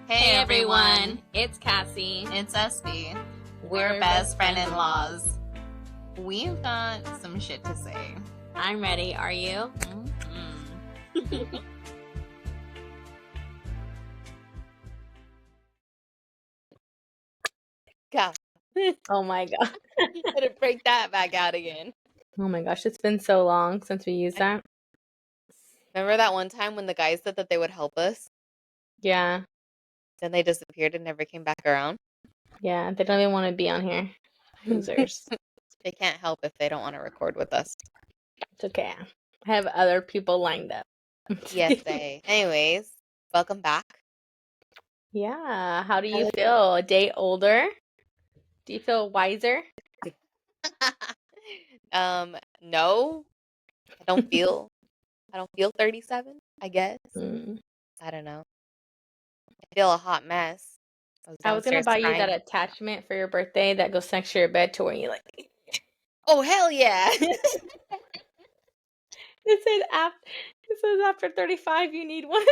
Hey everyone, it's Cassie. It's Esty. We're best friend-in-laws. We've got some shit to say. I'm ready. Are you? Mm-hmm. God. Oh my god. Gotta break that back out again. Oh my gosh, it's been so long since we used that. Remember that one time when the guys said that they would help us? Yeah. Then they disappeared and never came back around? Yeah, they don't even want to be on here. Losers. They can't help if they don't want to record with us. It's okay. I have other people lined up. Yes, they. Anyways, welcome back. Yeah, how do you feel? A day older? Do you feel wiser? No. I don't feel 37, I guess. Mm. I don't know. I feel a hot mess. I was gonna downstairs buy you crying. that attachment for your birthday that goes next to your bed to where you like. Oh, hell yeah. It says after 35 you need one.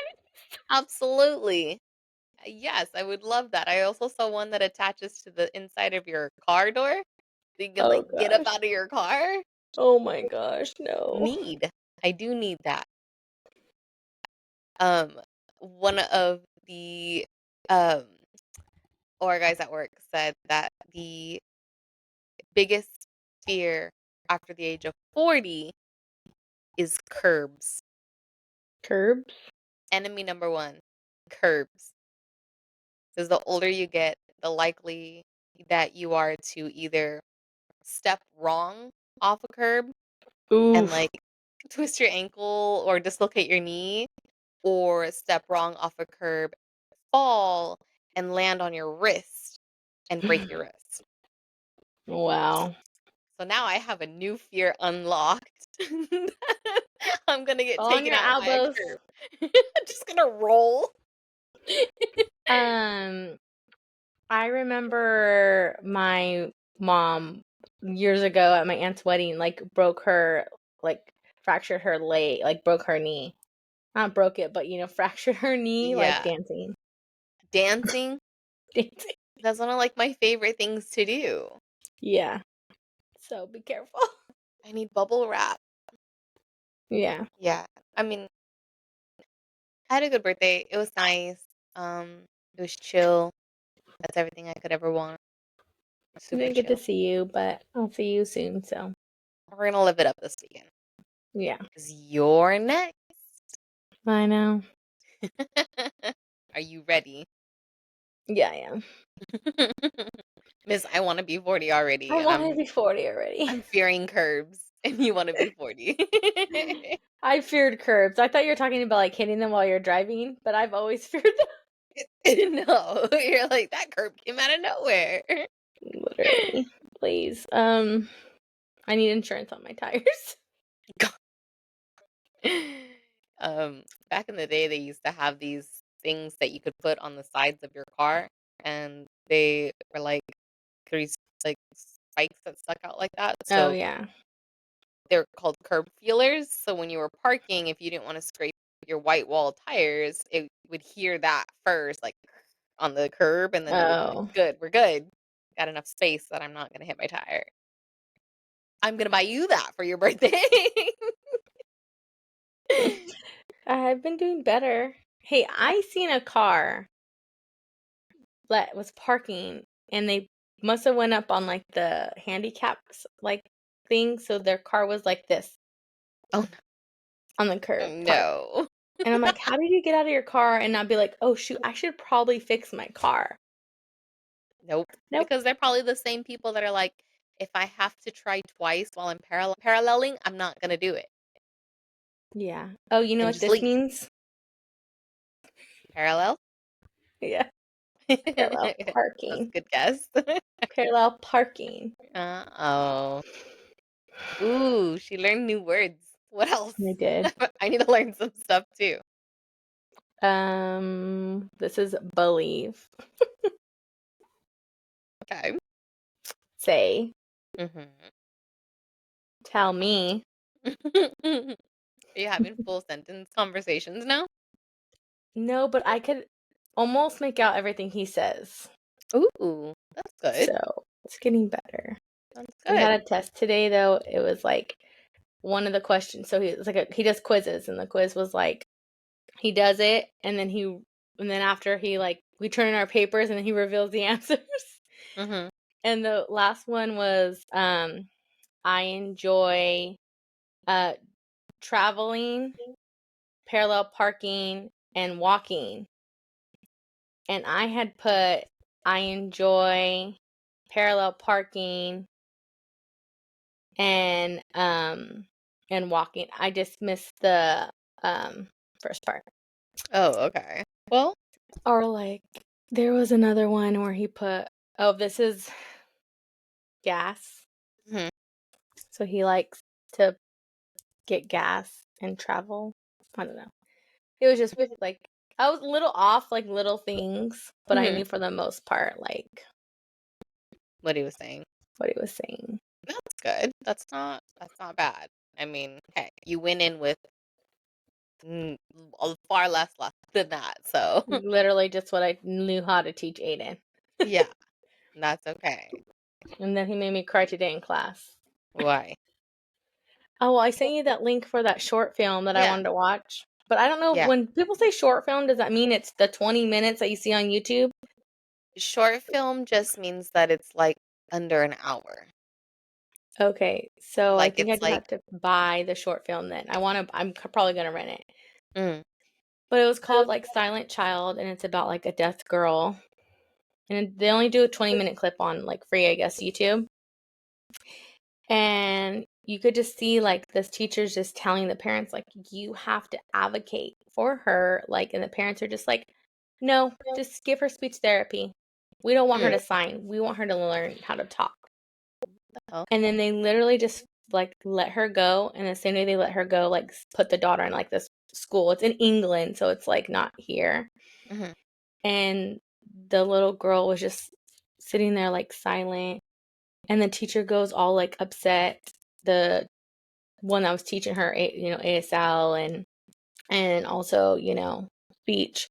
Absolutely. Yes, I would love that. I also saw one that attaches to the inside of your car door. So you can Oh get up gosh. out of your car. Oh my gosh, no. I do need that. One of the or guys at work said that the biggest fear after the age of 40 is curbs. Curbs? Enemy number one, curbs. Because the older you get, the likely that you are to either step wrong off a curb and Oof. like twist your ankle or dislocate your knee, or step wrong off a curb, fall and land on your wrist and break your wrist. Wow. So now I have a new fear unlocked. I'm gonna get Fall on taken your out by a elbows. curb. I'm just gonna roll. I remember my mom years ago at my aunt's wedding, like fractured her leg, like broke her knee. Not broke it, but fractured her knee, like Yeah. dancing. Dancing? Dancing. That's one of like my favorite things to do. Yeah. So be careful. I need bubble wrap. Yeah. Yeah. I mean, I had a good birthday. It was nice. It was chill. That's everything I could ever want. I Super didn't get to chill. see you, but I'll see you soon, so We're gonna live it up this weekend. yeah. Because you're next. I know. Are you ready? Yeah, I am. Miss, I want to be 40 already, I and want to be 40 already. I'm fearing curbs, and you want to be 40. I feared curbs. I thought you were talking about like hitting them while you're driving, but I've always feared them. No, you're like, that curb came out of nowhere. Literally. Please. I need insurance on my tires. Back in the day, they used to have these things that you could put on the sides of your car, and they were like three like spikes that stuck out like that. Oh So yeah. they're called curb feelers. So when you were parking, if you didn't want to scrape your white wall tires, it would hear that first, like on the curb, and then it would be like, Oh. good, we're good. Got enough space that I'm not gonna hit my tire. I'm gonna buy you that for your birthday. I've been doing better. Hey, I seen a car that was parking and they must have went up on like the handicaps like thing, so their car was like this. Oh on the curb. no. And I'm like, how did you get out of your car and not be like, oh shoot, I should probably fix my car? Nope. Nope. Because they're probably the same people that are like, if I have to try twice while I'm paralleling, I'm not gonna do it. Yeah. Oh, you know And what just this leave. means? Parallel? Yeah. Parallel That's a parking. good guess. Parallel parking. Oh. Ooh, she learned new words. What else? I did. I need to learn some stuff too. This is believe. Okay. Say. Mm-hmm. Tell me. Are you having full sentence conversations now? No, but I could. almost make out everything he says. Ooh, that's good. So it's getting better. That's We good. had a test today though. It was like one of the questions. So he does quizzes, and the quiz was like he does it, and then after he like we turn in our papers, and then he reveals the answers. Mhm. And the last one was I enjoy uh traveling, parallel parking, and walking. And I had put I enjoy parallel parking and walking. I just missed the first part. Oh, okay. Well, Or like there was another one where he put oh, this is gas. mhm, So he likes to get gas and travel. I don't know. It was just like I was a little off like little things, but I mhm. knew for the most part like What he was saying. what he was saying. That's good. That's not bad. I mean, hey, you went in with a far less than that, so Literally just what I knew how to teach Aiden. yeah, that's okay. And then he made me cry today in class. Why? Oh, well, I sent you that link for that short film that I Yeah, wanted to watch. But I don't know, yeah. when people say short film, does that mean it's the 20 minutes that you see on YouTube? Short film just means that it's, like, under an hour. Okay, so I Like, think I it's just like have to buy the short film then. Probably gonna rent it. mm, But it was called like Silent Child, and it's about like a deaf girl. And they only do a 20-minute clip on like free, I guess, YouTube. And you could just see like this teacher's just telling the parents like you have to advocate for her, like, and the parents are just like, no, just give her speech therapy. We don't want her mm, to sign. We want her to learn how to talk. oh, And then they literally just like let her go, and the same day they let her go, like put the daughter in like this school. It's in England, so it's like not here. mhm, And the little girl was just sitting there like silent, and the teacher goes all like upset. The one that was teaching her, ASL and also, speech.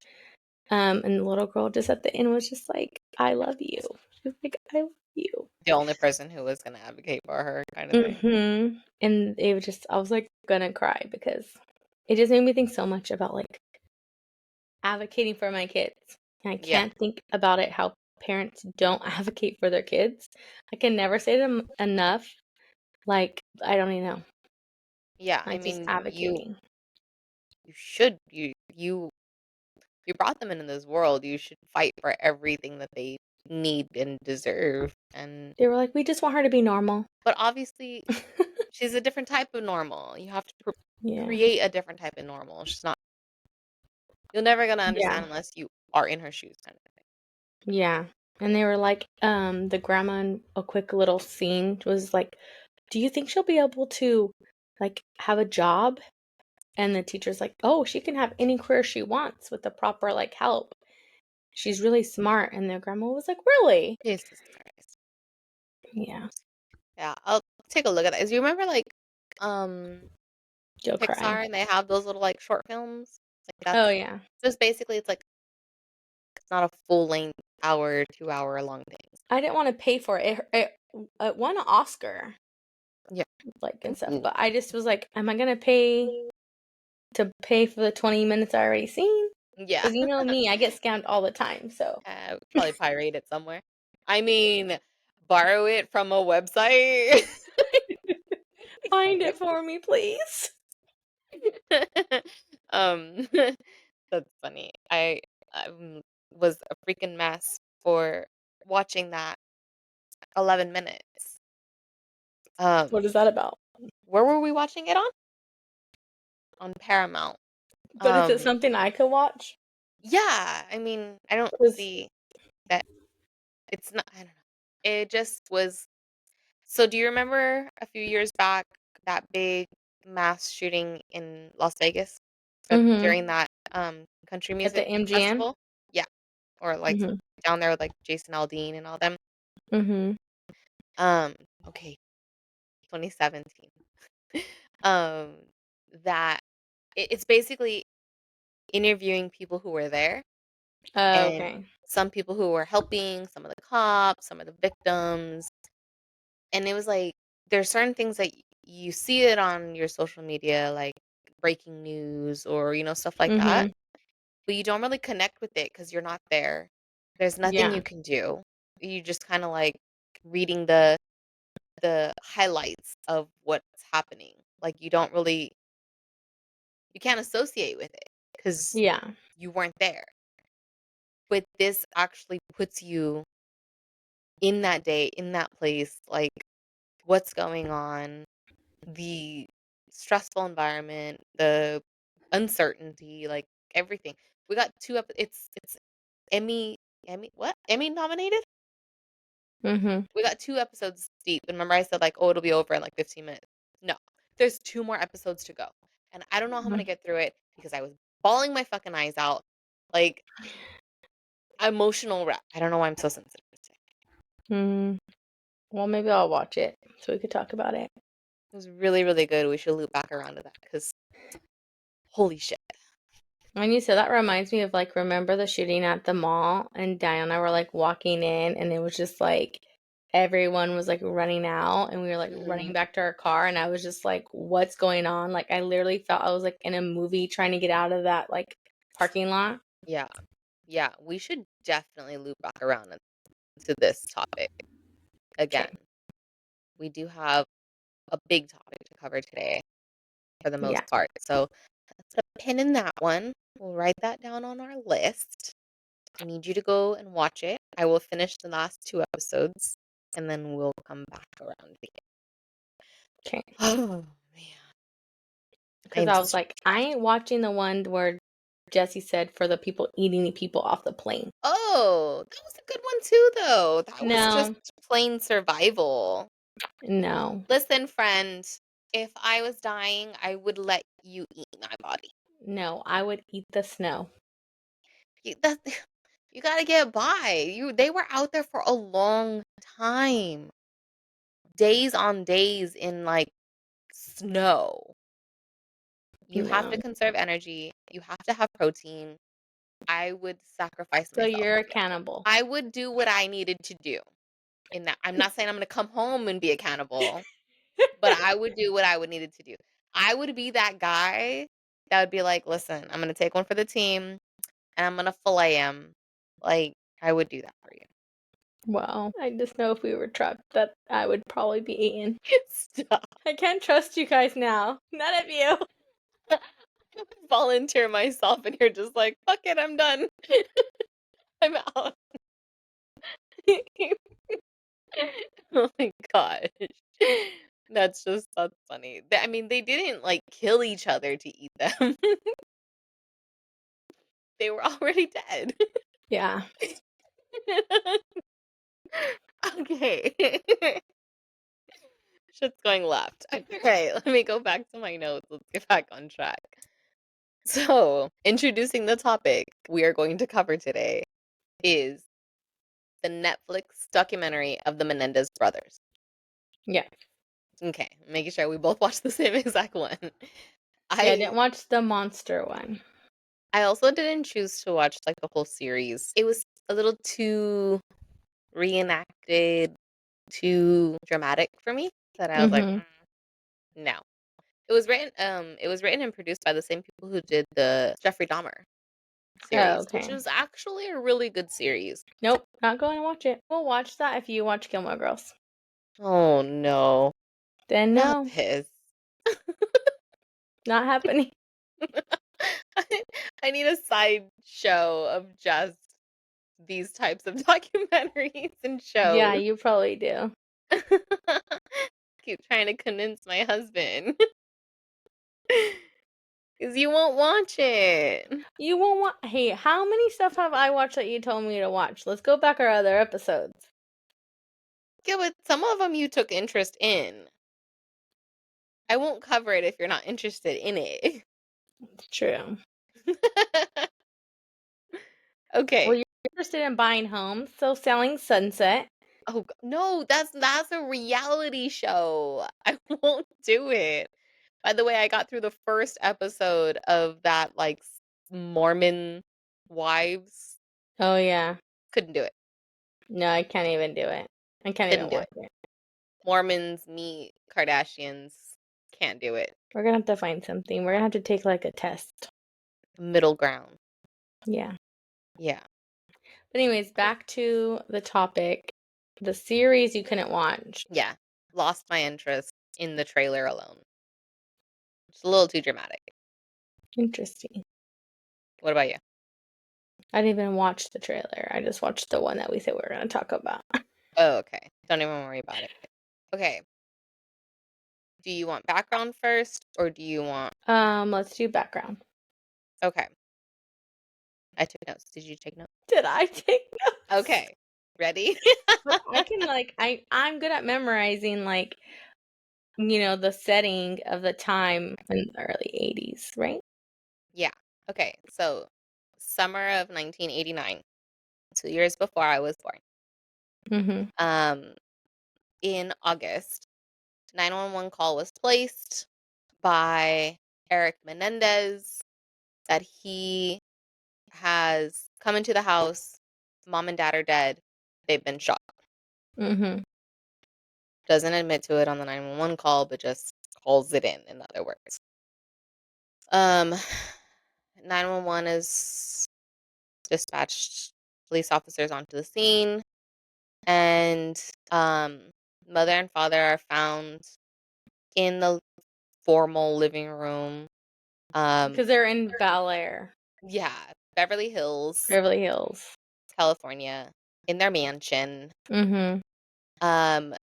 And the little girl just at the end was just like, "I love you." She was like, "I love you." the only person who was gonna advocate for her kinda thing. And it was just, I was like gonna cry because it just made me think so much about like advocating for my kids. And I Yeah, can't think about it how parents don't advocate for their kids. I can never say to them enough. Like, I don't even know. yeah, I Like, just mean, advocating. you should you brought them into this world, you should fight for everything that they need and deserve, and They were like, "We just want her to be normal." but obviously, she's a different type of normal. You have to Yeah. create a different type of normal. She's not you're never gonna Yeah. understand unless you are in her shoes kind of thing. Yeah. And they were like, the grandma in a quick little scene was like, "Do you think she'll be able to like have a job?" And the teacher's like, "Oh, she can have any career she wants with the proper like help. She's really smart." And the grandma was like, "Really?" Jesus Christ. Yeah. Yeah, I'll take a look at it. Do you remember, like, um, You'll cry. Pixar and they have those little, like, short films? Like, Oh that's yeah. just basically it's like it's not a full length hour, 2-hour long thing. I didn't want to pay for it. It won an Oscar, Yeah. like and stuff. Ooh. But I just was like, am I gonna pay for the 20 minutes I already seen? Yeah. Because you know me, I get scammed all the time. So Probably pirate it somewhere. I mean, borrow it from a website. find it for me, please. Um, that's funny. I was a freaking mess for watching that 11 minutes. What Um, is that about? where were we watching it on? On Paramount. But is it Um, something I could watch? yeah, I mean, I don't 'Cause see that it's not I don't know. It just was so do you remember a few years back that big mass shooting in Las Vegas mhm, during that country at the music MGM? festival? Yeah. Or like Mhm, down there with like Jason Aldean and all them. mhm. Um okay, 2017. um that it's basically interviewing people who were there And Okay. some people who were helping, some of the cops, some of the victims. And it was like, there's certain things that you see it on your social media, like breaking news or, stuff like that, Mhm. but you don't really connect with it because you're not there. There's nothing Yeah. you can do. You just kind of like reading the highlights of what's happening. Like you can't associate with it because Yeah. you weren't there. But this actually puts you in that day, in that place, like what's going on, the stressful environment, the uncertainty, like everything. We got it's Emmy what? Emmy nominated? Mhm. We got 2 episodes deep, and remember I said, like, "Oh, it'll be over in, like, 15 minutes." No. There's 2 more episodes to go, and I don't know how I'm gonna Mhm. get through it because I was bawling my fucking eyes out, like, emotional wreck. I don't know why I'm so sensitive today. Mm. Well, maybe I'll watch it so we could talk about it. It was really, really good. We should loop back around to that because holy shit. When you said that reminds me of like remember the shooting at the mall and Diana and I were like walking in and it was just like everyone was like running out and we were like running Mhm. back to our car and I was just like what's going on? Like I literally felt I was like in a movie trying to get out of that like parking lot. Yeah. Yeah, we should definitely loop back around to this topic Okay. again. We do have a big topic to cover today for the Yeah. most part. So let's put a pin in that one. We'll write that down on our list. I need you to go and watch it. I will finish the last 2 episodes and then we'll come back around again. Okay. Oh man. Because I'm I was so like, I ain't watching the one where Jesse said for the people eating the people off the plane. Oh, that was a good one too though. That was just No, plain survival. no, Listen, friend, if I was dying, I would let you eat my body. no. I would eat the snow. That you gotta get by. They were out there for a long time. Days on days in like snow. You have to No. conserve energy. You have to have protein. I would sacrifice So myself you're for a it. cannibal. I would do what I needed to do. In that, I'm not saying I'm gonna come home and be a cannibal, but I would do what I would needed to do. I would be that guy that would be like, listen, I'm gonna take one for the team and I'm gonna fillet him. Like, I would do that for you. Well, I just know if we were trapped that I would probably be eaten. Stop. I can't trust you guys now. None of you. Volunteer myself, and you're just like, fuck it, I'm done. I'm out. Oh my gosh. That's funny. I mean, they didn't like kill each other to eat them. They were already dead. Yeah. Okay. Shit's going left. Okay, let me go back to my notes. Let's get back on track. So, introducing the topic we are going to cover today is the Netflix documentary of the Menendez brothers. Yeah. Okay, making sure we both watched the same exact one. Yeah, I didn't I watch the monster one. I also didn't choose to watch like the whole series. It was a little too reenacted, too dramatic for me that I was like, Mm-hmm. no. It was written and produced by the same people who did the Jeffrey Dahmer Oh, series, which okay. was actually a really good series. Nope, not going to watch it. We'll watch that if you watch Gilmore Girls. Oh no, Then not no, this. not happening. I need a side show of just these types of documentaries and Yeah, shows. you probably do. Keep trying to convince my husband because you won't watch it. You won't want. Hey, how many stuff have I watched that you told me to watch? Let's go back our other episodes. Yeah, but some of them you took interest in. I won't cover it if you're not interested in it. It's true. Well, Okay. you're interested in buying homes, so selling Sunset. Oh no, that's a reality show. I won't do it. By the way, I got through the first episode of that like Mormon wives Oh, yeah. Couldn't do it. No, I can't even do it. I can't Couldn't even do watch it. it. Mormons meet Kardashians. Can't do it. We're gonna have to find something. We're gonna have to take, like, a test. Middle ground. Yeah. Yeah. But anyways, back to the topic. The series you couldn't watch. Yeah. Lost my interest in the trailer alone. It's a little too dramatic. Interesting. What about you? I didn't even watch the trailer. I just watched the one that we said we were gonna talk about. Oh, okay. Don't even worry about it. Okay. Do you want background first or do you want Let's do background. Okay. I took notes. Did you take notes? Did I take notes? Okay. Ready? But I can like I'm good at memorizing like, the setting of the time in the early 80s, right? Yeah. Okay. So, summer of 1989, 2 years before I was born. Mhm. Um, in August, 911 call was placed by Eric Menendez that he has come into the house. Mom and dad are dead. They've been shot. Mhm. Doesn't admit to it on the 911 call, but just calls it in other words. Um, 911 is dispatched police officers onto the scene, and mother and father are found in the formal living room. Because they're in Bel Air, Yeah, Beverly Hills, Beverly Hills. California, in their mansion. Mhm. Um,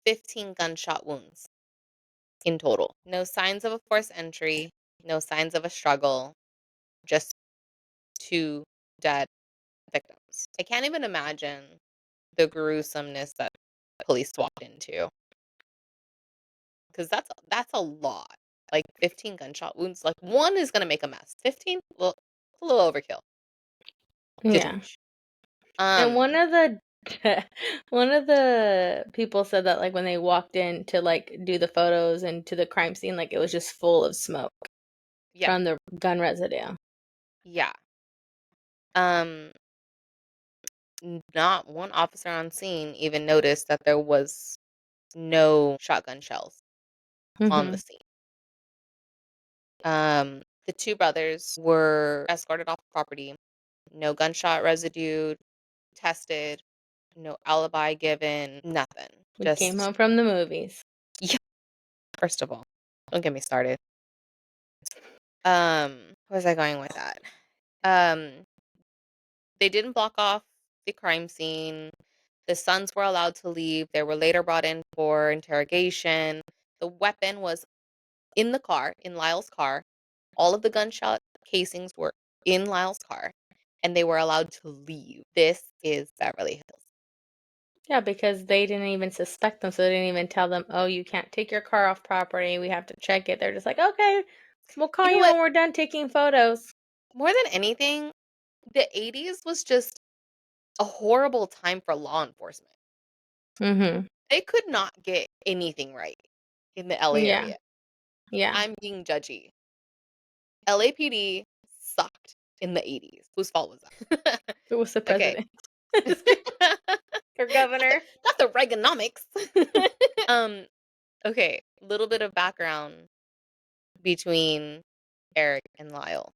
15 gunshot wounds in total. No signs of a forced entry, no signs of a struggle, just two dead victims. I can't even imagine the gruesomeness that police walked into, because that's a lot. Like 15 gunshot wounds, like one is gonna make a mess. 15, well, it's a little overkill. Yeah. Tadoosh. And Um, one of the people said that like when they walked in to like do the photos and to the crime scene, like it was just full of smoke yeah, from the gun residue. yeah. Um, Not one officer on scene even noticed that there was no shotgun shells on the Mhm. scene. The two brothers were escorted off the property. No gunshot residue tested, no alibi given, nothing. We came Just home from the movies. yeah, first of all, don't get me started. Where was I going with that? Um, they didn't block off the crime scene. The sons were allowed to leave. They were later brought in for interrogation. The weapon was in the car, in Lyle's car. All of the gunshot casings were in Lyle's car, and they were allowed to leave. This is Beverly Hills. Yeah, because they didn't even suspect them, so they didn't even tell them, "Oh, you can't take your car off property. We have to check it." They're just like, "Okay, we'll call You know you what? when we're done taking photos." More than anything, the 80s was just a horrible time for law enforcement. Mhm. They could not get anything right in the LA Yeah. area. Yeah. I'm being judgy. LAPD sucked in the 80s. Whose fault was that? Who was the Okay. president? Just kidding. Or governor. That's the Reaganomics. Um, okay, little bit of background between Eric and Lyle.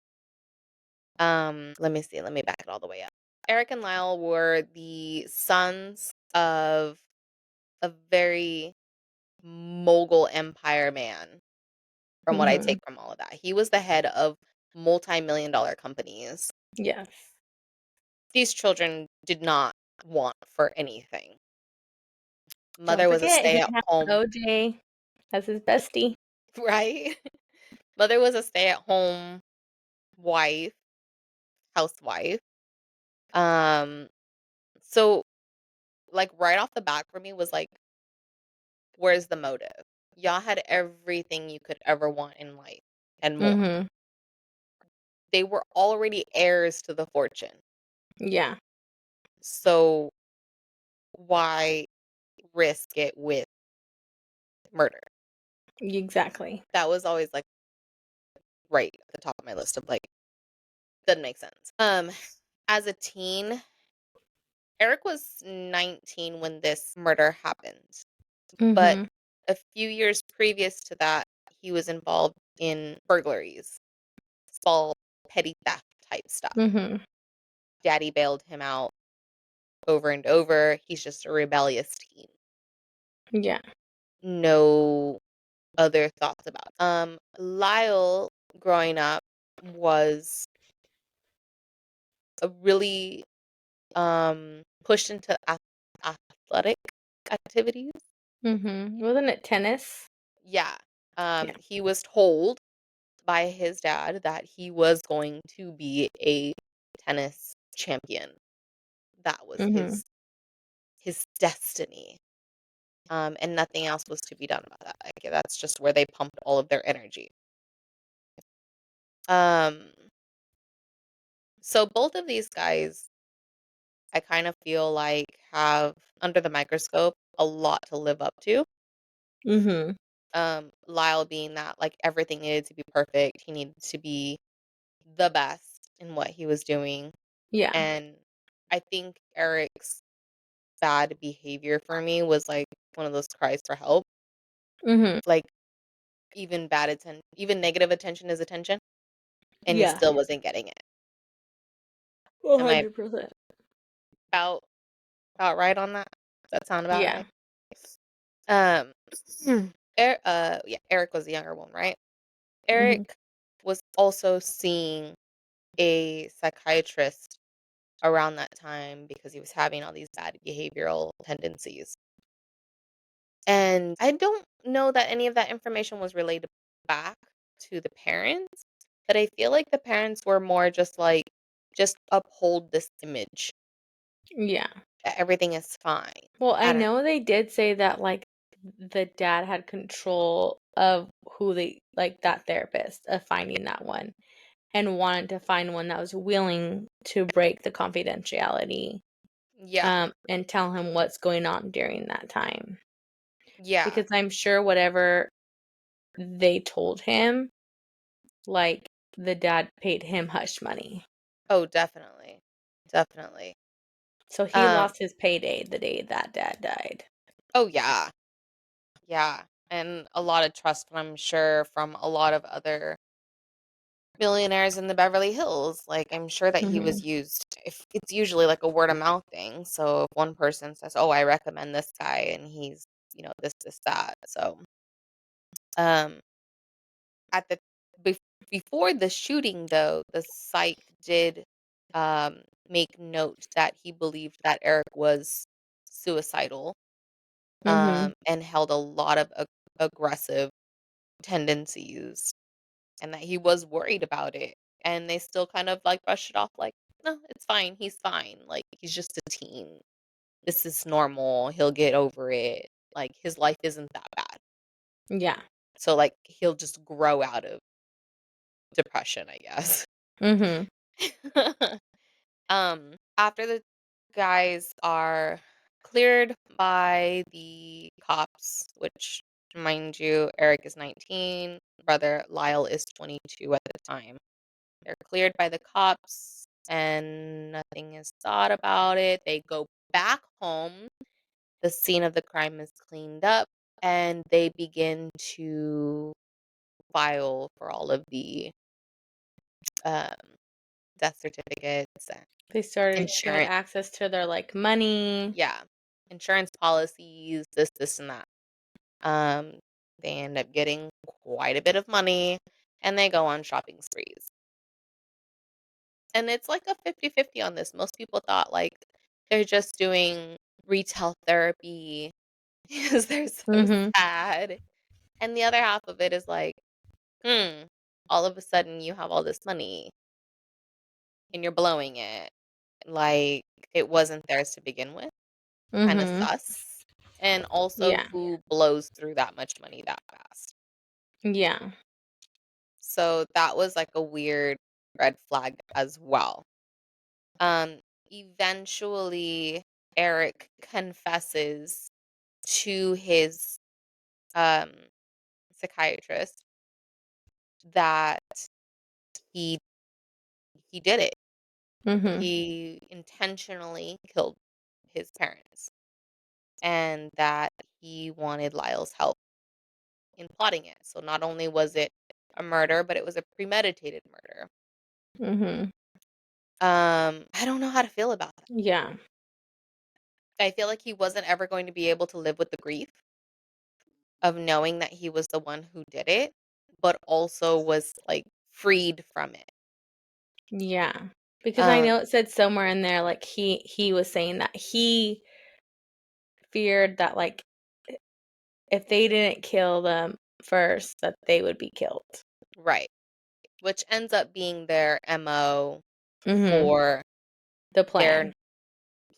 Let me see. Let me back it all the way up. Eric and Lyle were the sons of a very mogul empire man, from what I Mhm. take from all of that. He was the head of multi-million dollar companies. Yes. These children did not want for anything. Don't Mother was a forget, he had stay-at-home, OJ as his bestie. right? Mother was a stay-at-home wife, housewife. Um, so like right off the bat for me was like, where's the motive? Y'all had everything you could ever want in life and more. Mhm. They were already heirs to the fortune. Yeah. So why risk it with murder? Exactly. That was always like right at the top of my list of like, doesn't make sense. as a teen, Eric was 19 when this murder happened, but Mhm. a few years previous to that, he was involved in burglaries, small petty theft type stuff. Mhm. Daddy bailed him out over and over. He's just a rebellious teen. Yeah. No other thoughts about it. Lyle growing up was a really pushed into athletic activities. Mhm. Wasn't it tennis? Yeah. Yeah. He was told by his dad that he was going to be a tennis champion. That was Mhm. his destiny. And nothing else was to be done about that. Like, that's just where they pumped all of their energy. Um, so both of these guys, I kind of feel like have under the microscope a lot to live up to. Mhm. Lyle being that like everything needed to be perfect. He needed to be the best in what he was doing. Yeah. And I think Eric's bad behavior for me was like one of those cries for help. Mhm. Like even negative attention is attention, and he Yeah. still wasn't getting it. Am I 100%. about about right on that? Does that sound about Yeah. right? Um, yeah, Eric was the younger one, right? Eric Mhm. was also seeing a psychiatrist around that time because he was having all these bad behavioral tendencies. And I don't know that any of that information was relayed back to the parents, but I feel like the parents were more just like, just uphold this image Yeah. that everything is fine. Well, I I don't know they did say that, like, the dad had control of who they like, that therapist, of finding that one, and wanted to find one that was willing to break the confidentiality, Yeah, and tell him what's going on during that time. yeah. Because I'm sure whatever they told him, like, the dad paid him hush money. Oh, definitely. Definitely. So he Um, lost his payday the day that dad died. oh yeah. Yeah. And a lot of trust, I'm sure, from a lot of other millionaires in the Beverly Hills. Like, I'm sure that he was Mhm. used. If it's usually like a word of mouth thing. So if one person says, "Oh, I recommend this guy," and he's, this, that. So, um, at the bef- before the shooting, though, the psych did make note that he believed that Eric was suicidal, Mhm. and held a lot of aggressive tendencies, and that he was worried about it, and they still kind of, like, brushed it off like, "No, it's fine, he's fine, like, he's just a teen. This is normal, he'll get over it, like, his life isn't that bad." Yeah. So, like, he'll just grow out of depression, I guess. Mhm. After the guys are cleared by the cops, which, mind you, Eric is 19, brother Lyle is 22 at the time. They're cleared by the cops and nothing is thought about it. They go back home. The scene of the crime is cleaned up and they begin to file for all of the um, death certificates and They started got insurance. access to their, like, money. Yeah, insurance policies, this, and that. Um, they end up getting quite a bit of money and they go on shopping sprees. And it's like a 50-50 on this. Most people thought like they're just doing retail therapy because they're so Mhm. sad. And the other half of it is like, hmm, all of a sudden you have all this money and you're blowing it. Like it wasn't theirs to begin with. Kind of Mhm. sus. And also Yeah. who blows through that much money that fast. Yeah. So that was like a weird red flag as well. Um, Eventually, Eric confesses to his um, psychiatrist that he he did it. Mhm. He intentionally killed his parents, and that he wanted Lyle's help in plotting it. So not only was it a murder, but it was a premeditated murder. Mhm. I don't know how to feel about it. Yeah. I feel like he wasn't ever going to be able to live with the grief of knowing that he was the one who did it, but also was, like, freed from it. Yeah. Because I Um, know it said somewhere in there, like, he was saying that he feared that, like, if they didn't kill them first, that they would be killed. right, which ends up being their MO Mhm. for The their plan.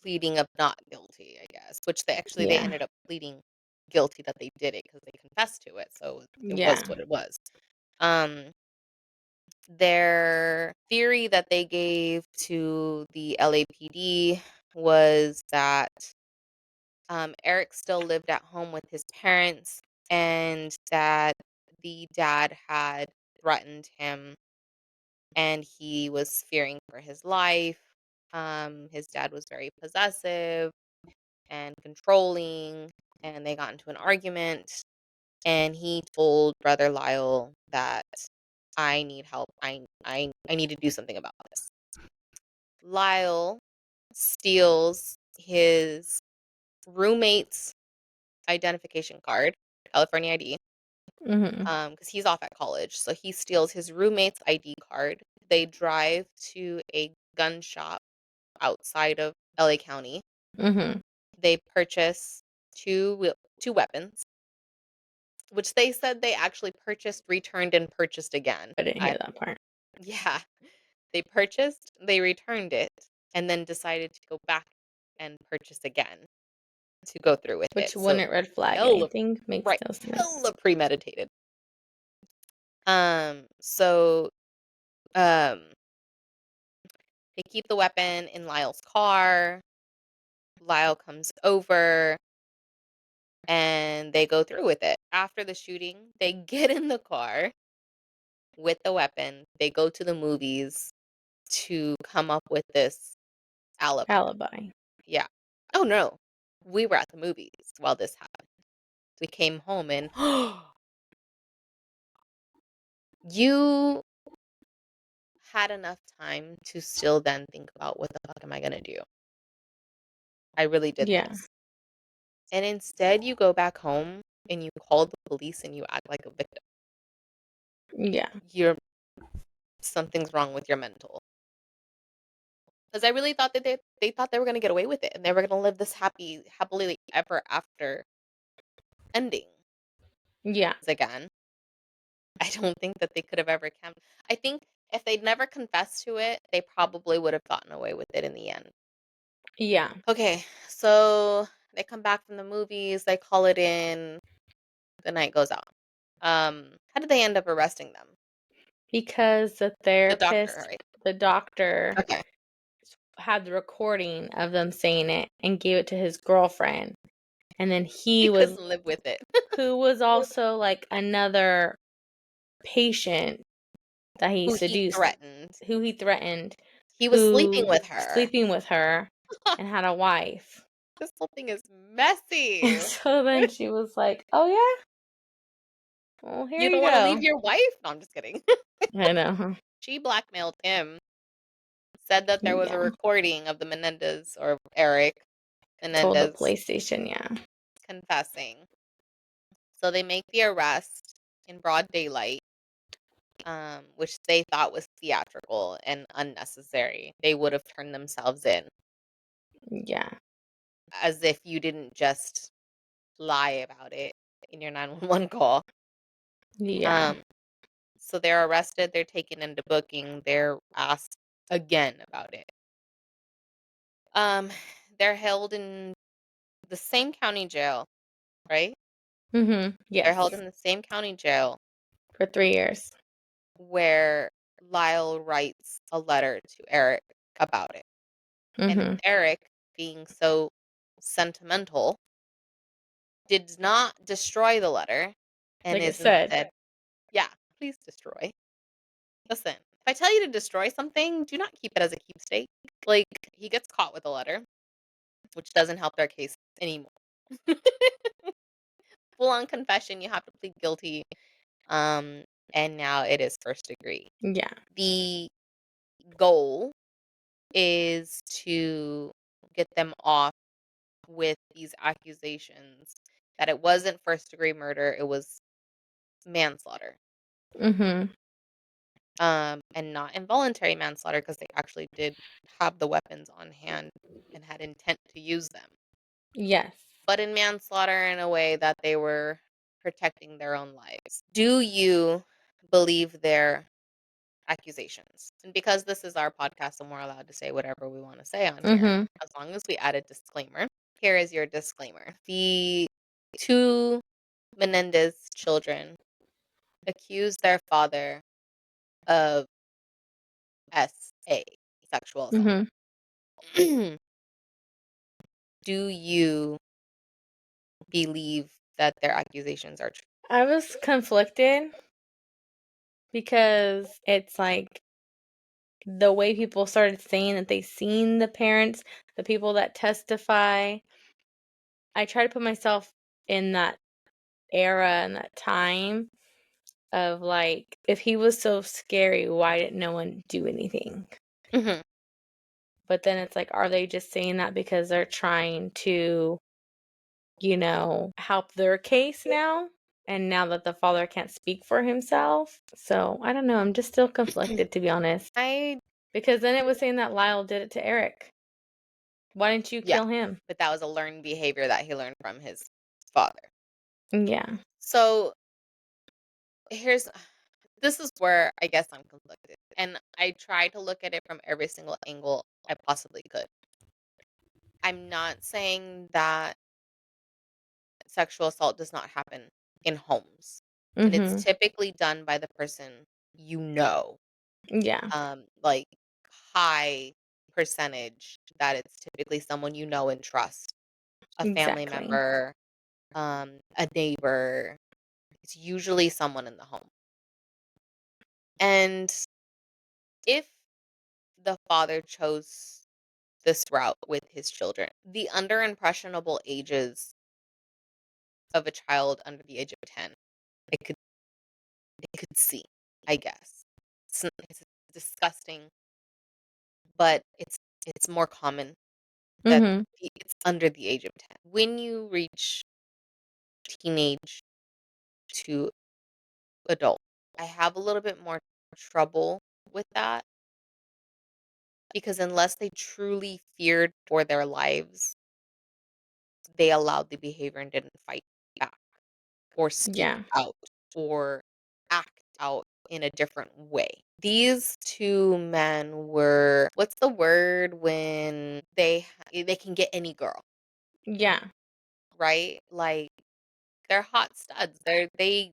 pleading of not guilty, I guess, which they Yeah. ended up pleading guilty that they did it because they confessed to it, so it was Yeah. what it was. Um, their theory that they gave to the LAPD was that, Eric still lived at home with his parents and that the dad had threatened him and he was fearing for his life. His dad was very possessive and controlling, and they got into an argument. And he told brother Lyle that I need help. I need to do something about this. Lyle steals his roommate's identification card, California ID, Mhm. because he's off at college. So he steals his roommate's ID card. They drive to a gun shop outside of LA County. Mhm. They purchase two weapons, which they said they actually purchased, returned, and purchased again. I didn't I hear that part. Yeah, they purchased, they returned it, and then decided to go back and purchase again to go through with it. Which So wouldn't red flag hella anything, makes right, no sense. hella premeditated. So um they keep the weapon in Lyle's car. Lyle comes over and they go through with it. After the shooting, they get in the car with the weapon. They go to the movies to come up with this alibi. Alibi. Yeah. Oh no. We were at the movies while this happened. We came home and you had enough time to still then think about what the fuck am I gonna do? I really did Yeah. this. And instead you go back home and you call the police and you act like a victim. Yeah. You're something's wrong with your mental. Because I really thought that they thought they were gonna get away with it and they were gonna live this happily ever after ending. Yeah. 'Cause again, I don't think that they could have ever come. I think if they'd never confessed to it, they probably would have gotten away with it in the end. Yeah. Okay, so they come back from the movies, they call it in, the night goes on. How did they end up arresting them? Because The doctor, right? the doctor Okay. had the recording of them saying it and gave it to his girlfriend. And then He couldn't live with it. who was also like another patient that he Who he seduced, threatened. who he threatened, He was sleeping who with was her. sleeping with her and had a wife. This whole thing is And messy. so then she was like, "Oh yeah? Well, here You you don't wanna leave go." your wife? No, I'm just kidding. I know, huh? She blackmailed him, said that there was a Yeah. recording of the Menendez or Eric Told the Menendez police station, yeah. confessing. So they make the arrest in broad daylight, which they thought was theatrical and unnecessary. They would have turned themselves in Yeah. as if you didn't just lie about it in your 911 call. Yeah. Um, so they're arrested, they're taken into booking, they're asked again about it. Um, they're held in the same county jail, right? Mhm. They're held Yes. in the same county jail For 3 years. where Lyle writes a letter to Eric about it. And Mhm. Eric, being so sentimental, did not destroy the letter and Like it is said. instead, yeah, please destroy. Listen, I tell you to destroy something, do not keep it as a keepsake. Like, he gets caught with a letter, which doesn't help their case anymore. Full on confession, you have to plead guilty. Um, and now it is first degree. Yeah. The goal is to get them off with these accusations that it wasn't first degree murder, it was manslaughter. Mhm. And not involuntary manslaughter because they actually did have the weapons on hand and had intent to use them, Yes. but in manslaughter in a way that they were protecting their own lives. Do you believe their accusations? And because this is our podcast and we're allowed to say whatever we want to say on here, Mhm. as long as we add a disclaimer, here is your disclaimer. The two Menendez children accused their father of SA, sexual assault. Mhm. Do you believe that their accusations are true? I was conflicted because it's like the way people started saying that they seen the parents, the people that testify. I try to put myself in that era and that time of like, if he was so scary, why didn't no one do anything? Mhm. But then it's like, are they just saying that because they're trying to, help their case now? And now that the father can't speak for himself? So I don't know. I'm just still conflicted, to be honest. I Because then it was saying that Lyle did it to Eric. Why didn't you Yeah, kill him? but that was a learned behavior that he learned from his father. Yeah. So here's this is where I guess I'm conflicted. And I try to look at it from every single angle I possibly could. I'm not saying that sexual assault does not happen in homes. And it's Mhm. typically done by the person you know. Yeah. Like high percentage that it's typically someone you know and trust, a family Exactly. member, a neighbor. It's usually someone in the home. And if the father chose this route with his children, the under impressionable ages of a child under the age of 10, they could they could see, I guess. It's disgusting, but it's more common that Mhm. it's under the age of 10. When you reach teenage to adult, I have a little bit more trouble with that because unless they truly feared for their lives, they allowed the behavior and didn't fight back or speak Yeah. out or act out in a different way. These two men were, what's the word when they can get any girl, Yeah. right? Like they're hot studs. They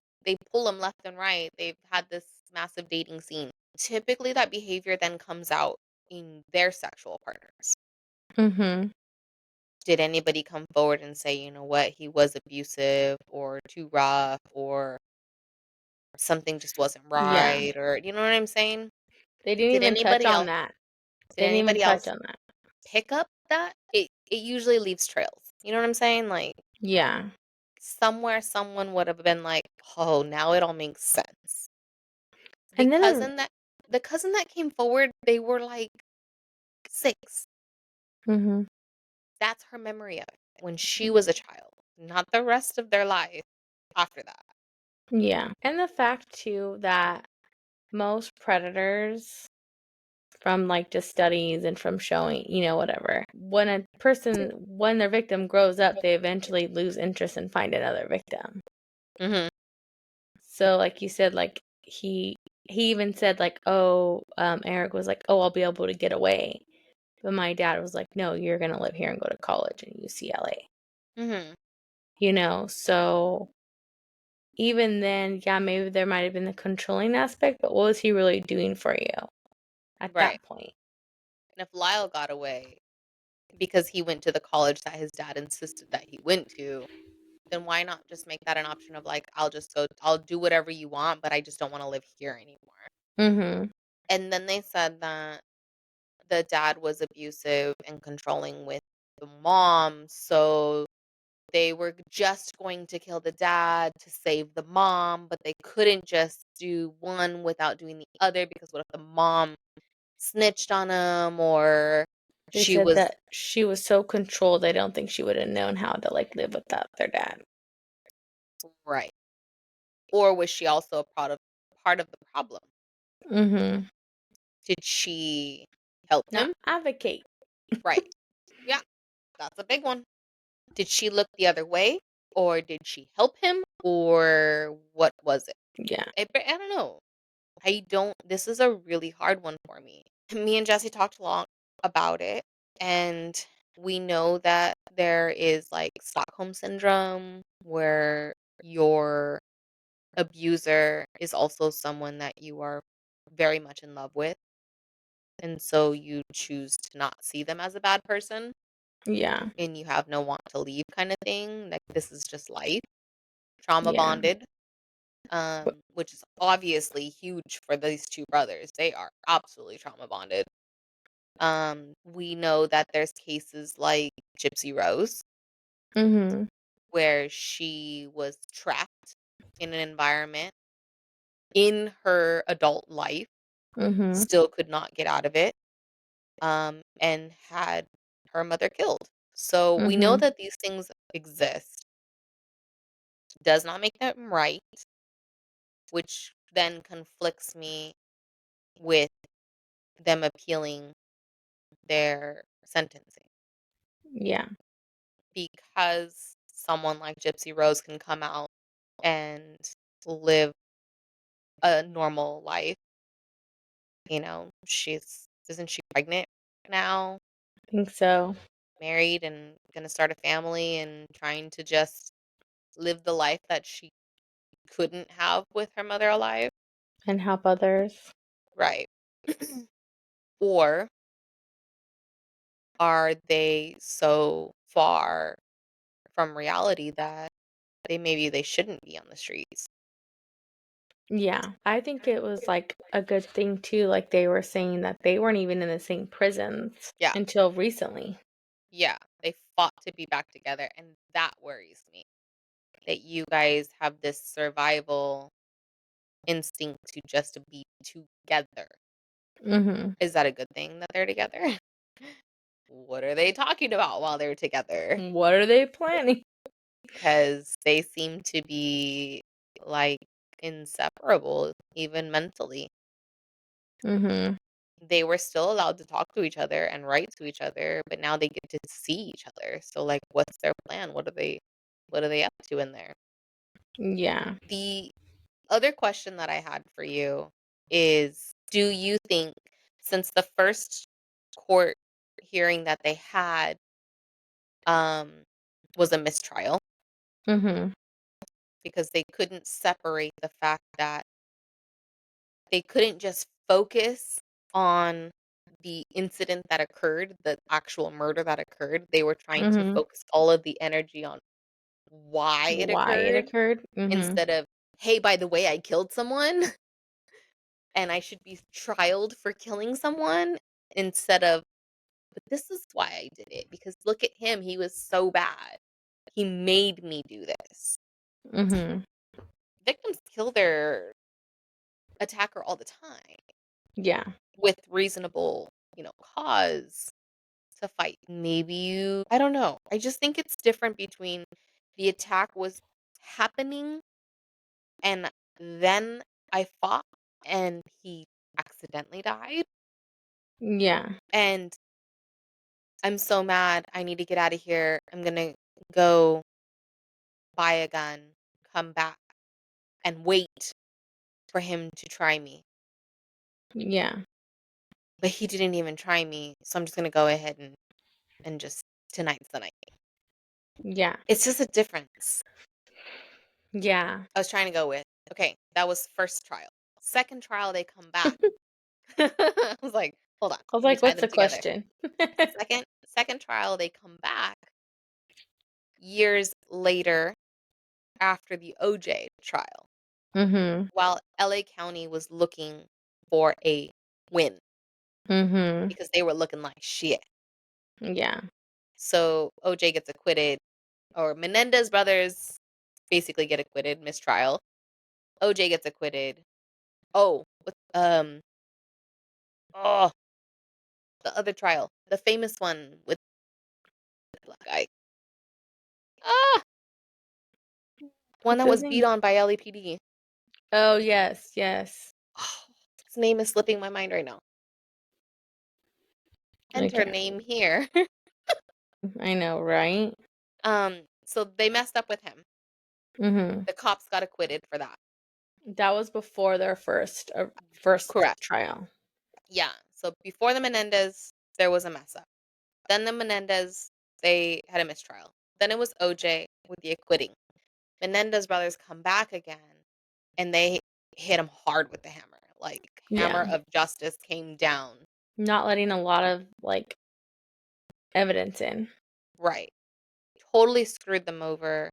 pull them left and right. They've had this massive dating scene. Typically that behavior then comes out in their sexual partners. Mhm. Did anybody come forward and say, "You know what? He was abusive or too rough or something just wasn't Yeah. right," or you know what I'm saying? They didn't Did even touch anybody on else that. did They didn't even anybody touch else on that. pick up that? It usually leaves trails. You know what I'm saying? Like Yeah. somewhere someone would have been like, "Oh, now it all makes sense." The And then cousin that the cousin that came forward, they were like 6. mhm. That's her memory of it when she was a child, not the rest of their life after that. Yeah. And the fact too that most predators, from like just studies and from showing, whatever, when their victim grows up, they eventually lose interest and find another victim. Mhm. So like you said, like he even said like, oh, Eric was like, oh, I'll be able to get away. But my dad was like, no, you're gonna live here and go to college in UCLA. Mhm. So even then, yeah, maybe there might have been the controlling aspect, but what was he really doing for you at Right. that point? And if Lyle got away because he went to the college that his dad insisted that he went to, then why not just make that an option of like, I'll do whatever you want, but I just don't wanna live here anymore. Mhm. And then they said that the dad was abusive and controlling with the mom, so they were just going to kill the dad to save the mom, but they couldn't just do one without doing the other because what if the mom snitched on him or They she said was that she was so controlled, they don't think she would have known how to, like, live without their dad. right. Or was she also a part of the problem? Mhm. Did she help Now him? advocate. Right. Yeah, that's a big one. Did she look the other way or did she help him or what was it? Yeah. I don't know. I don't This is a really hard one for me. Me and Jesse talked a lot about it, and we know that there is, like, Stockholm syndrome, where your abuser is also someone that you are very much in love with, and so you choose to not see them as a bad person, Yeah. and you have no want to leave kinda thing, like, this is just life. Trauma Yeah. bonded, But which is obviously huge for these 2 brothers. They are absolutely trauma bonded. We know that there's cases like Gypsy Rose, mhm. where she was trapped in an environment in her adult life, Mhm. still could not get out of it, and had her mother killed. So we know Mhm. that these things exist. Does not make them right, which then conflicts me with them appealing their sentencing Yeah. because someone like Gypsy Rose can come out and live a normal life. She's isn't she pregnant now, I think so. married and gonna start a family and trying to just live the life that she couldn't have with her mother alive? And help others. Right. Or are they so far from reality that they shouldn't be on the streets? Yeah. I think it was, like, a good thing too, like, they were saying that they weren't even in the same prisons Yeah, until recently. yeah. They fought to be back together, and that worries me. That you guys have this survival instinct to just be together. Mhm. Is that a good thing that they're together? What are they talking about while they're together? What are they planning? Because they seem to be, like, inseparable, even mentally. Mhm. They were still allowed to talk to each other and write to each other, but now they get to see each other. So, like, what's their plan? What are they up to in there? Yeah. The other question that I had for you is, do you think since the first court hearing that they had, um, was a mistrial Mhm. because they couldn't separate the fact that they couldn't just focus on the incident that occurred, the actual murder that occurred. They were trying to Mhm. focus all of the energy on why it Why it occurred occurred? Mhm. instead of, "Hey, by the way, I killed someone." And I should be trialed for killing someone instead of, "But this is why I did it, because look at him, he was so bad. He made me do this." Mhm. Victims kill their attacker all the time Yeah. with reasonable, cause to fight. Maybe I don't know. I just think it's different between the attack was happening and then I fought and he accidentally died, Yeah. and I'm so mad. I need to get out of here. I'm gonna go buy a gun, come back, and wait for him to try me. Yeah. But he didn't even try me, so I'm just gonna go ahead and just tonight's the night. Yeah. It's just a difference. Yeah. I was trying to go with, okay, that was first trial. Second trial, they come back. I was like, hold on, I was let me like, tie "What's them the together. question?" Second trial, they come back years later after the OJ trial. Mhm. While LA County was looking for a win Mhm. because they were looking like shit. Yeah. So OJ gets acquitted, or Menendez brothers basically get acquitted, mistrial. OJ gets acquitted. Oh, oh, the other trial, the famous one with the black guy. Ah, one What's that his was beat name? on by LAPD. Oh, yes, yes. Oh, his name is slipping my mind right now. I Enter can't. name here. I know, right? So they messed up with him. Mhm. The cops got acquitted for that. That was before their first Correct. trial. Yeah. So before the Menendez, there was a mess up. Then the Menendez, they had a mistrial. Then it was OJ with the acquitting. Menendez brothers come back again, and they hit him hard with the hammer. Like, hammer Yeah. of justice came down. Not letting a lot of like evidence in. Right. Totally screwed them over.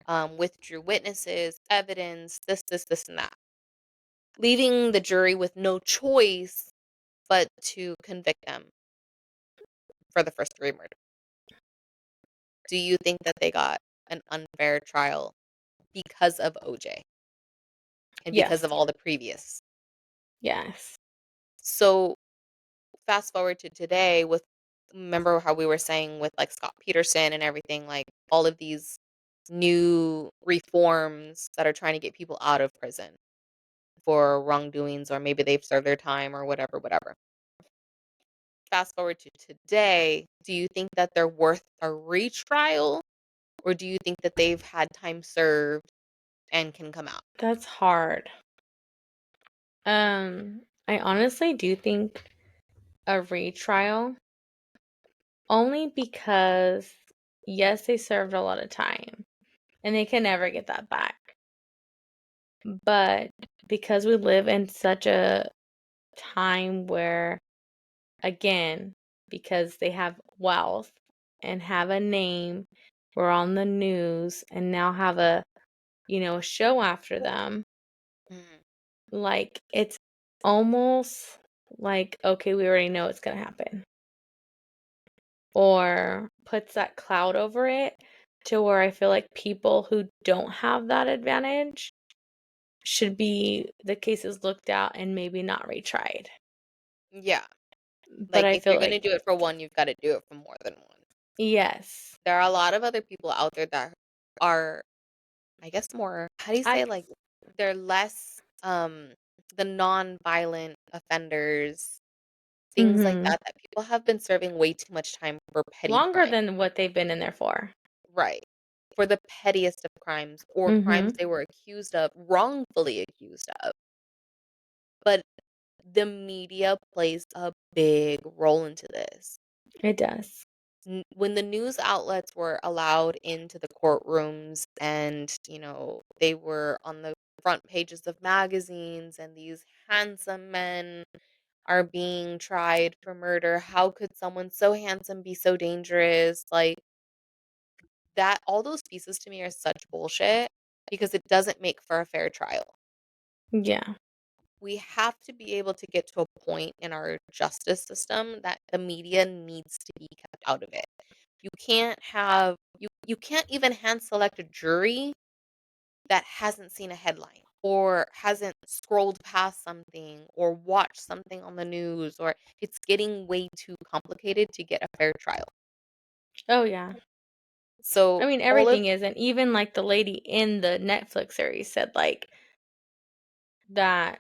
Withdrew witnesses, evidence, this, and that. Leaving the jury with no choice but to convict them for the first degree murder. Do you think that they got an unfair trial because of OJ and because Yes. of all the previous? Yes. So fast forward to today with, remember how we were saying with like Scott Peterson and everything, like all of these new reforms that are trying to get people out of prison for wrongdoings, or maybe they've served their time or whatever, whatever. Fast forward to today, do you think that they're worth a retrial, or do you think that they've had time served and can come out? That's hard. I honestly do think a retrial only because yes, they served a lot of time and they can never get that back. But because we live in such a time where, again, because they have wealth and have a name, we're on the news and now have a show after them, Mhm. like it's almost like, okay, we already know it's gonna happen. Or puts that cloud over it to where I feel like people who don't have that advantage should be the cases looked at and maybe not retried. Yeah. But Like, I if you're feel gonna like, do it for one, you've gotta do it for more than one. yes, There are a lot of other people out there that are, I guess, more, how do you I, say, like, they're less, the non-violent offenders, things like mm-hmm, that people have been serving way too much time for petty longer crime. than what they've been in there for. Right. For the pettiest of crimes, or Mm-hmm, crimes they were accused of, wrongfully accused of. But the media plays a big role into this. it does. When the news outlets were allowed into the courtrooms, and, they were on the front pages of magazines, and these handsome men are being tried for murder. How could someone so handsome be so dangerous? Like, that, all those pieces to me are such bullshit because it doesn't make for a fair trial. Yeah. We have to be able to get to a point in our justice system that the media needs to be kept out of it. You can't even hand select a jury that hasn't seen a headline, or hasn't scrolled past something, or watched something on the news, or it's getting way too complicated to get a fair trial. Oh, yeah. So I mean, all of everything is, and even like the lady in the Netflix series said like that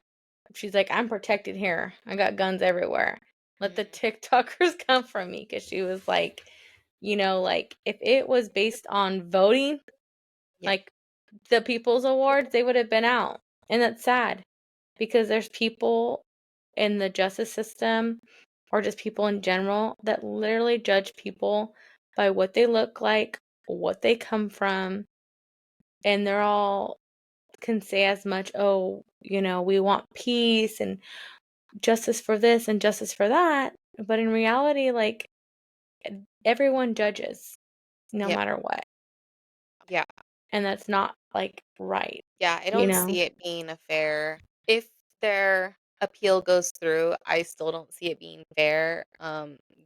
she's like, I'm protected here. I got guns everywhere. Let the Mhm. TikTokers come from me because she was like, like if it was based on voting, Yeah. like the People's Awards, they would have been out. And that's sad because there's people in the justice system or just people in general that literally judge people by what they look like, what they come from, and they're all can say as much, oh, we want peace and justice for this and justice for that. But in reality, like everyone judges no Yeah. matter what. Yeah. And that's not like right, Yeah, I you don't know? see it being a fair, if they're appeal goes through, I still don't see it being fair.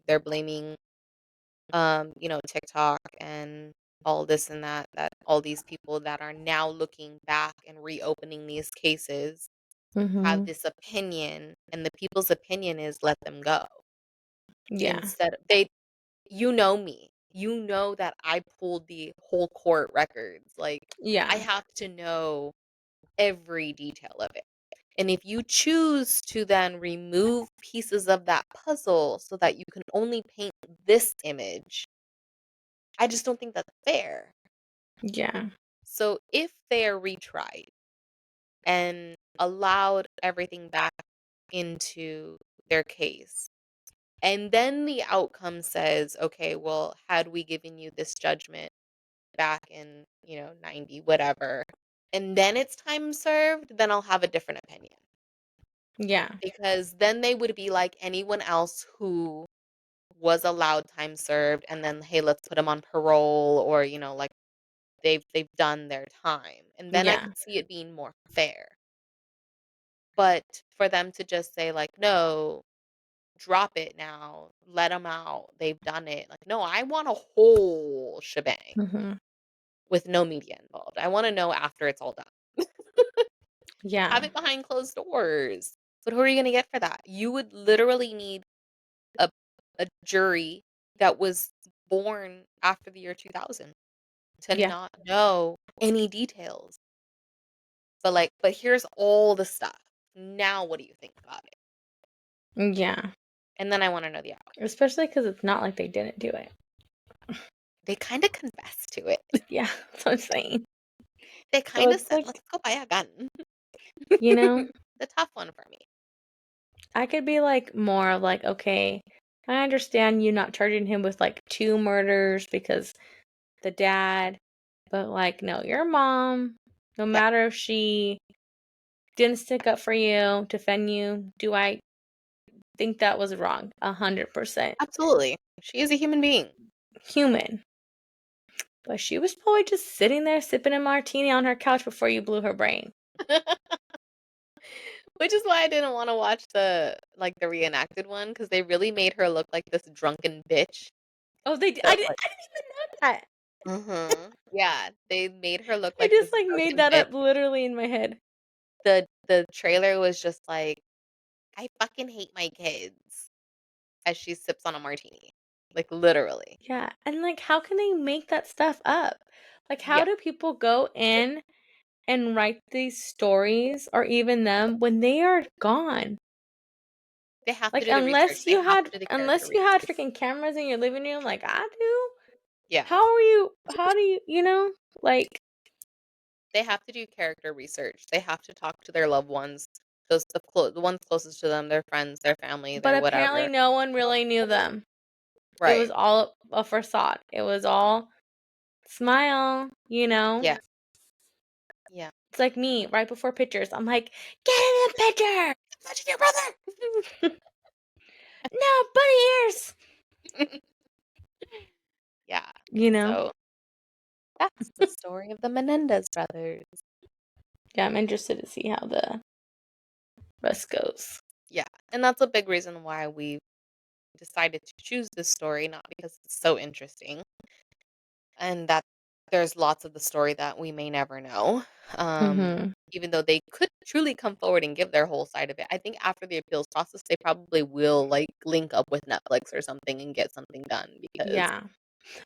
They're blaming, TikTok and all this and that, that all these people that are now looking back and reopening these cases have Mhm. this opinion, and the people's opinion is let them go. Yeah. Instead of they You know me. You know that I pulled the whole court records. Like, I Yeah. have to know every detail of it. And if you choose to then remove pieces of that puzzle so that you can only paint this image, I just don't think that's fair. Yeah. So if they are retried and allowed everything back into their case, and then the outcome says, okay, well, had we given you this judgment back in, 90, whatever, and then it's time served, then I'll have a different opinion. Yeah. Because then they would be like anyone else who was allowed time served and then, hey, let's put them on parole, or, like they've done their time. And then I Yeah. could see it being more fair. But for them to just say like, no, drop it now, let them out, they've done it. Like, no, I want a whole shebang Mhm. with no media involved. I want to know after it's all done. Have Yeah. it behind closed doors. But who are you going to get for that? You would literally need a a jury that was born after the year 2000 to Yeah. not know any details. But here's all the stuff. Now what do you think about it? Yeah. And then I want to know the outcome. Especially because it's not like they didn't do it. They kind of confessed to it. Yeah, that's what I'm saying. They So kind of it's said, like, "Let's go buy a gun." you know, The tough one for me. I could be like more of like, okay, I understand you not charging him with like two murders because the dad, but like, no, your mom, no Yeah, matter if she didn't stick up for you, defend you, do I think that was wrong? 100% absolutely. She is a human being. human. But she was probably just sitting there sipping a martini on her couch before you blew her brain. Which is why I didn't wanna watch the reenacted one, because they really made her look like this drunken bitch Oh, that, like I didn't even know that. Mhm. Yeah, they made her look I like just this like made drunken that bitch. up literally in my head. The trailer was just like, "I fucking hate my kids," as she sips on a martini. Like, literally. Yeah, and like how can they make that stuff up? Like how Yeah, do people go in and write these stories or even them when they are gone? they have to Like do the research, they have to do the character unless you had research. freaking cameras in your living room like I do, Yeah, how do you, like they have to do character research, they have to talk to their loved ones, the ones closest to them, their friends, their family, but their apparently whatever. no one really knew them. It Right. was all a facade. It was all smile, Yeah, yeah. It's like me right before pictures. I'm like, get in the picture. Touching your brother! No, bunny ears. Yeah. You know? So, that's the story of the Menendez brothers. Yeah, I'm interested to see how the rest goes. Yeah, and that's a big reason why we decided to choose this story, not because it's so interesting, and that there's lots of the story that we may never know. Mhm. Even though they could truly come forward and give their whole side of it. I think after the appeals process, they probably will like link up with Netflix or something and get something done Yeah.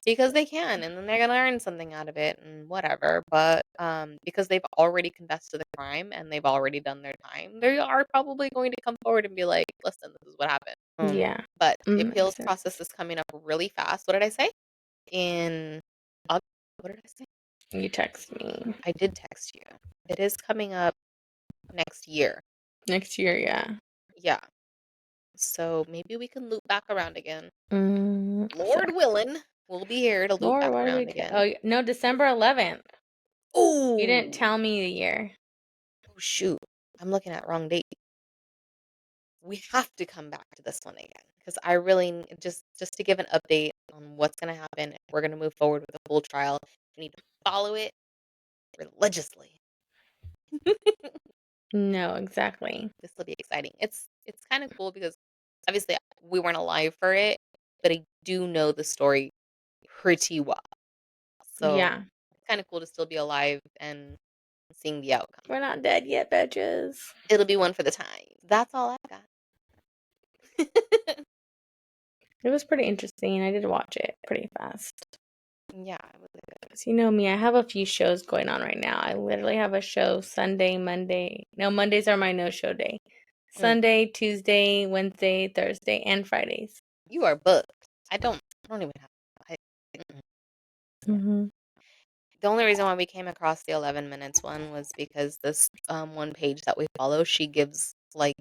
because they can, and then they're gonna earn something out of it and whatever. But because they've already confessed to the crime and they've already done their time, they are probably going to come forward and be like, "Listen, this is what happened." Yeah. But the Makes appeals process sense. is coming up really fast. What did I say? In Aug What did I say? You text me I did text you. It is coming up next year. next year, yeah. Yeah. So maybe we can loop back around again. So, Lord willing, we'll be here to loop Lord, back what did we around get? again. Oh, no, December 11th. You didn't Oh, tell me the year. oh shoot. I'm looking at wrong date. We have to come back to this one again because I really just to give an update on what's going to happen. If we're going to move forward with a full trial, we need to follow it religiously. No, exactly. This will be exciting. It's kind of cool because obviously we weren't alive for it, but I do know the story pretty well. So Yeah. it's kind of cool to still be alive and seeing the outcome. We're not dead yet, bitches. It'll be one for the time. That's all I got. It was pretty interesting. I did watch it pretty fast. Yeah, it was good. Because you know me, I have a few shows going on right now. I literally have a show Sunday, Monday. No, Mondays are my no-show day. Mm. Sunday, Tuesday, Wednesday, Thursday, and Fridays. You are booked. I don't even have. I, mm-mm. Mm-hmm. The only reason why we came across the 11 minutes one was because this one page that we follow, she gives like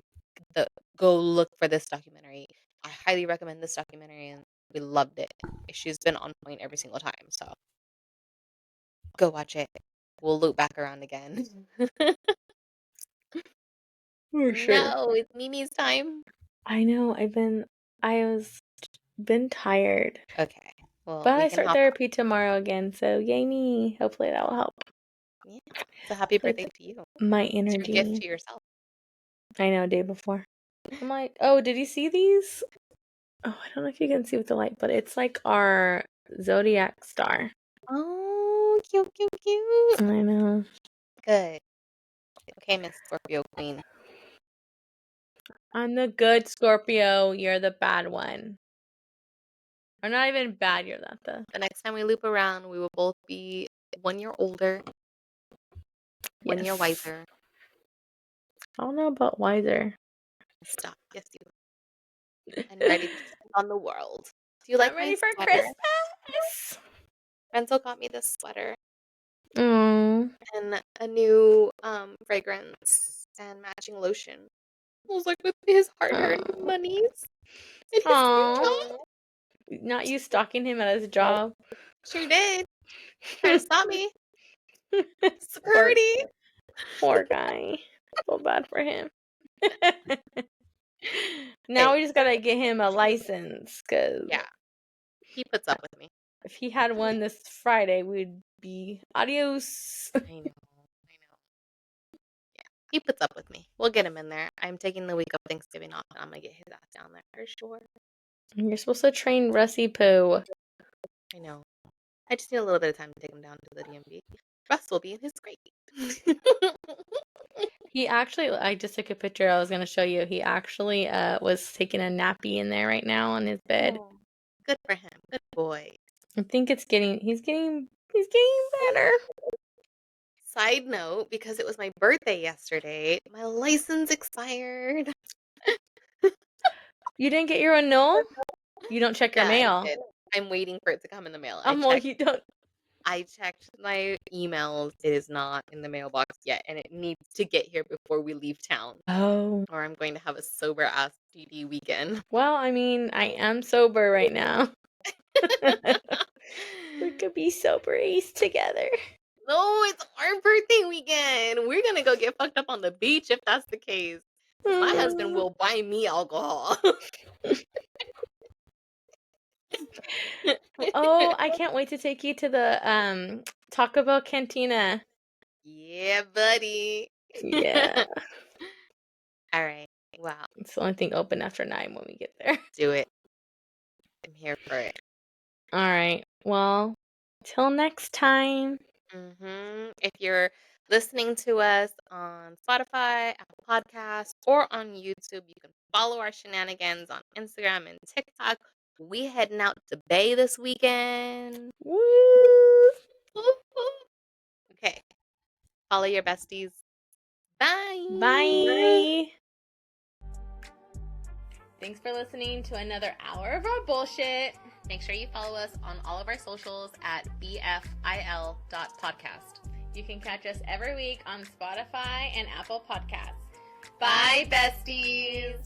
the go look for this documentary. I highly recommend this documentary, and we loved it. She's been on point every single time, so go watch it. We'll loop back around again. For sure. No, it's Mimi's time. I know. I was been tired. Okay, well But we I can start hop therapy tomorrow again, so yay me. Hopefully that will help on. Yeah, so happy with birthday to you. my It's your gift energy. to yourself. I know, day before. I'm like, oh, did you see these? Oh, I don't know if you can see with the light, but it's like our zodiac star. Oh, cute, cute, cute. I know. Good. Okay, Miss Scorpio Queen. I'm the good Scorpio. You're the bad one. I'm not even bad. You're not the. The next time we loop around, we will both be 1 year older, 1 year Yes. wiser. I don't know about wiser. Stop. Yes, you are. And ready to take on the world. Do you like I'm my ready for sweater? Christmas. Renzo got me this sweater Mm. and a new fragrance and matching lotion. I was like with his hard-earned Oh. monies and his new Aw. job. Not you stalking him at his job. Sure did. Trying to stop me. poor, Security. poor guy. Feel bad for him. Now Hey, we just gotta get him a license, because yeah, he puts up with me. if he had one this Friday, we'd be adios. I know. I know. Yeah, he puts up with me. We'll get him in there. I'm taking the week of Thanksgiving off, and I'm gonna get his ass down there for sure. You're supposed to train Russie Poo. I know. I just need a little bit of time to take him down to the DMV. Russ will be in his grade. He actually, I just took a picture I was gonna show you. He actually was taking a nappy in there right now on his bed. Oh, good for him. Good boy. I think he's getting better. Side note, because it was my birthday yesterday, my license expired. You didn't get your annul? You don't check your Yeah, I mail. did. I'm waiting for it to come in the mail. Well, you don't. I checked my emails. It is not in the mailbox yet, and it needs to get here before we leave town, Oh. or I'm going to have a sober ass DD weekend. Well, I mean, I am sober right now. We could be sober ace together. No, it's our birthday weekend. We're gonna go get fucked up on the beach if that's the case. 'Cause my husband will buy me alcohol. Oh, I can't wait to take you to the Taco Bell Cantina. Yeah, buddy. Yeah. All right. Wow. It's the only thing open after 9 when we get there. Do it. I'm here for it. All right. Well, till next time. If you're listening to us on Spotify, Apple Podcasts, or on YouTube, you can follow our shenanigans on Instagram and TikTok. We heading out to Bay this weekend. Woo! Okay. Follow your besties. Bye. Bye. Thanks for listening to another hour of our bullshit. Make sure you follow us on all of our socials at bfil.podcast. You can catch us every week on Spotify and Apple Podcasts. Bye, besties.